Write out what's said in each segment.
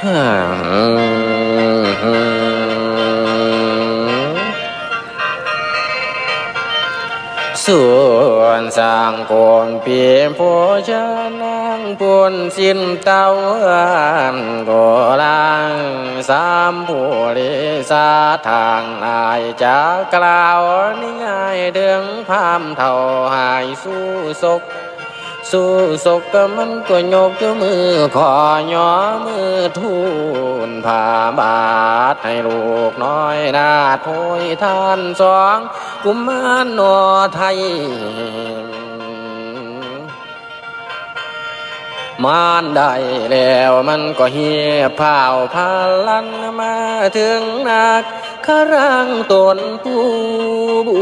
ส่วนสร้างโกนเปลี่ยนผู้ชนังปุ่นสิ้นเต้าโกลังสามผู้ลิสาทางนายจากกล่าวนิยายเดืองพามเท่าหายสู้ศกสู้ศกก็มันก็ยกมือขอย่อมือทูลผ่าบาทให้ลูกน้อยนาถอยท่านสองกุมารนอไทยมานได้แล้วมันก็เหียบเผาพาลันมาถึงนักขรังตนผู้บุ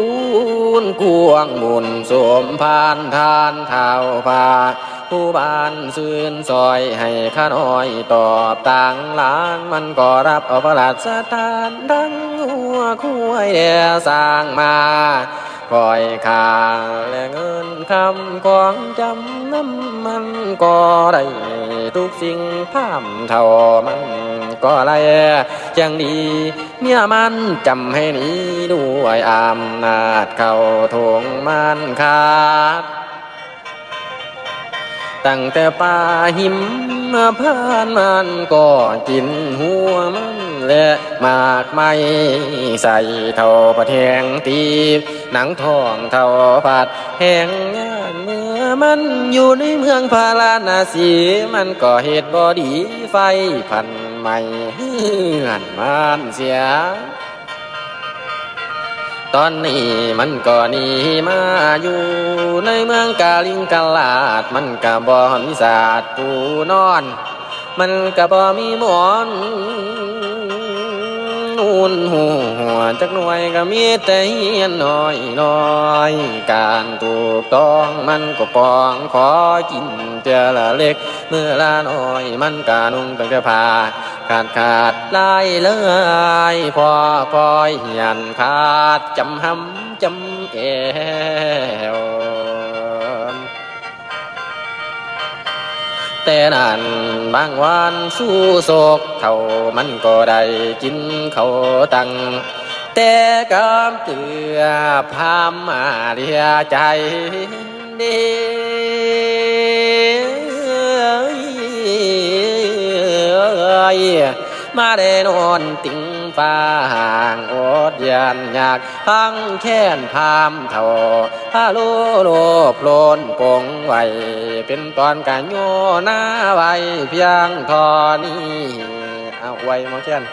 ญกวงบุญสมพานทานเท้าพาผู้บ้านซื่นซอยให้ข้าน้อยตอบต่างหลานมันก็รับเอาประหลาดสถานดังหัวคุ้ยสร้างมาคอยขาและเงินคำของจำน้ำมันก็ได้ทุกสิ่งพามเท่ามันก็ไรจังดีเมียมันจำให้นี้ด้วยอำนาจเข้าทงมันขาดตั้งแต่ป่าหิมมาผ่านมันก็กินหัวมันและมากไม่ใส่เท่าประแทงตีหนังทองเท่าผัดแห้งงานเมื่อมันอยู่ในเมืองพาราณสีมันก็เหตุบอดีไฟพันใหม่เฮือนมันเสียตอนนี้มันก็หนีมาอยู่ในเมืองกาลิงกาลาดมันก็บ่มีศาสตร์ปูนอนมันก็บ่มีหมอนนูนหัวจักหน่วยก็มีแต่เฮียนน้อยน้อยการถูกต้องมันก็ปองขอกินเจละเล็กเมื่อละน้อยมันก็นุ่งตั้งแต่ผ้าขาดลายเลยพอพอยเหียนขาดจำหำจำเอวแต่นั้นบางวันสู้โศกเท่ามันก็ได้กินเขาตังแต่กำเตือพามาเรียใจเดีมาได้นอนติงฟ้าห่างอดยันอยากพังแค้นพามเท่าฮาโลโลโพลนปงไว้เป็นตอนการโยหน้าไว้เพียงทอนี้เอาไว้มาแค้น